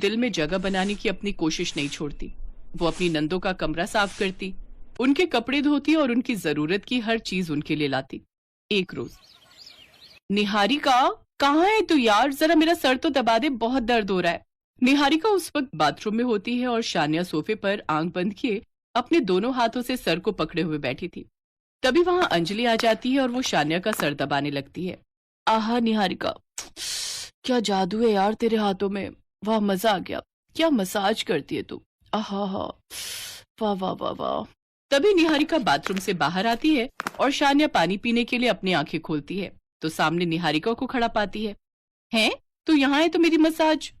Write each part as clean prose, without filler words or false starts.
दिल में जगह बनाने की अपनी कोशिश नहीं छोड़ती। वो अपनी नंदों का कमरा साफ करती, उनके कपड़े धोती और उनकी जरूरत की हर चीज उनके लिए लाती। एक रोज, निहारिका कहाँ है तू यार, जरा मेरा सर तो दबा दे, बहुत दर्द हो रहा है। निहारिका उस वक्त बाथरूम में होती है और शानिया सोफे पर आंख बंद किए अपने दोनों हाथों से सर को पकड़े हुए बैठी थी। तभी वहां अंजलि आ जाती है और वो शानिया का सर दबाने लगती है। आहा निहारिका, क्या जादू है यार तेरे हाथों में, वाह मजा आ गया, क्या मसाज करती है तू, आहा हा, वाह वाह वाह वाह। तभी निहारिका बाथरूम से बाहर आती है और शानिया पानी पीने के लिए अपनी आंखें खोलती है तो सामने निहारिका को खड़ा पाती है। हैं तू यहाँ है तो मेरी मसाज।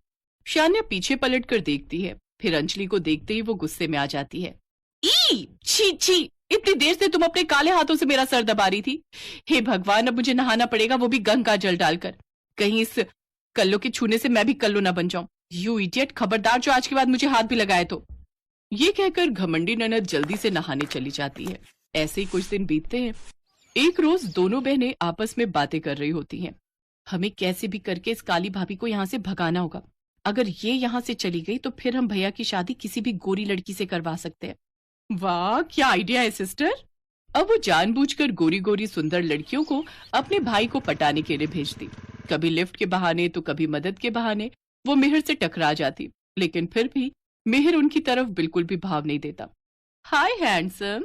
शानिया पीछे पलट कर देखती है, फिर अंजलि को देखते ही वो गुस्से में आ जाती है। ई छी छी, इतनी देर से तुम अपने काले हाथों से मेरा सर दबा रही थी। हे भगवान, अब मुझे नहाना पड़ेगा, वो भी गंगा जल डालकर। कहीं इस कल्लो के छूने से मैं भी कल्लो ना बन जाऊं। यू इडियट, खबरदार जो आज के बाद मुझे हाथ भी लगाए तो। ये कहकर घमंडी ननद जल्दी से नहाने चली जाती है। ऐसे ही कुछ दिन बीतते हैं। एक रोज दोनों बहनें आपस में बातें कर रही होती हैं। हमें कैसे भी करके इस काली भाभी को यहाँ से भगाना होगा। अगर ये यहाँ से चली गई तो फिर हम भैया की शादी किसी भी गोरी लड़की से करवा सकते हैं। वाह क्या आइडिया है सिस्टर। अब वो जानबूझकर गोरी गोरी सुंदर लड़कियों को अपने भाई को पटाने के लिए भेजती। कभी लिफ्ट के बहाने तो कभी मदद के बहाने वो मिहिर से टकरा जाती, लेकिन फिर भी मिहिर उनकी तरफ बिल्कुल भी भाव नहीं देता। हाय हैंडसम,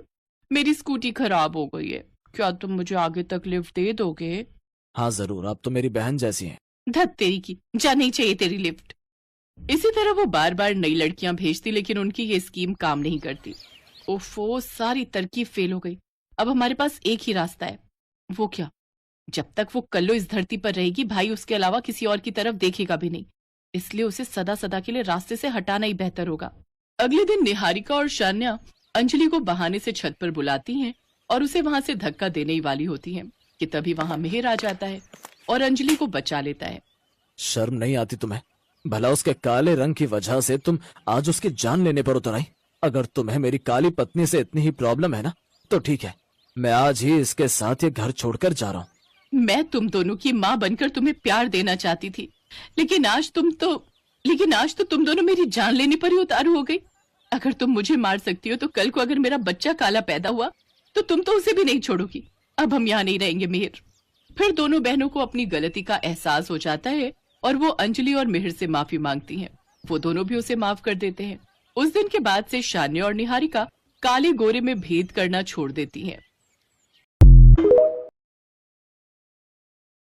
मेरी स्कूटी खराब हो गई है, क्या तुम मुझे आगे तक लिफ्ट दे दोगे? हाँ जरूर, आप तो मेरी बहन जैसी हैं। धत तेरी की, जा नहीं चाहिए तेरी लिफ्ट। इसी तरह वो बार बार नई लड़कियां भेजती, लेकिन उनकी ये स्कीम काम नहीं करती। ओफो, सारी तरकीब फेल हो गई। अब हमारे पास एक ही रास्ता है। वो क्या? जब तक वो कल्लो इस धरती पर रहेगी, भाई उसके अलावा किसी और की तरफ देखेगा भी नहीं। इसलिए उसे सदा सदा के लिए रास्ते से हटाना ही बेहतर होगा। अगले दिन निहारिका और शान्या अंजलि को बहाने से छत पर बुलाती हैं और उसे वहां से धक्का देने ही वाली होती हैं कि तभी वहां मिहिर आ जाता है और अंजलि को बचा लेता है। शर्म नहीं आती तुम्हें? भला उसके काले रंग की वजह से तुम आज उसकी जान लेने पर उतर आई। अगर तुम्हें मेरी काली पत्नी से इतनी ही प्रॉब्लम है ना, तो ठीक है, मैं आज ही इसके साथ ये घर छोड़कर जा रहा हूँ। मैं तुम दोनों की माँ बनकर तुम्हें प्यार देना चाहती थी, लेकिन आज तो तुम दोनों मेरी जान लेने पर ही उतारू हो गई। अगर तुम मुझे मार सकती हो तो कल को अगर मेरा बच्चा काला पैदा हुआ तो तुम तो उसे भी नहीं छोड़ोगी। अब हम यहाँ नहीं रहेंगे मिहिर। फिर दोनों बहनों को अपनी गलती का एहसास हो जाता है और वो अंजलि और मिहिर से माफी मांगती हैं। वो दोनों भी उसे माफ कर देते हैं। उस दिन के बाद से शान्या और निहारिका काले गोरे में भेद करना छोड़ देती हैं।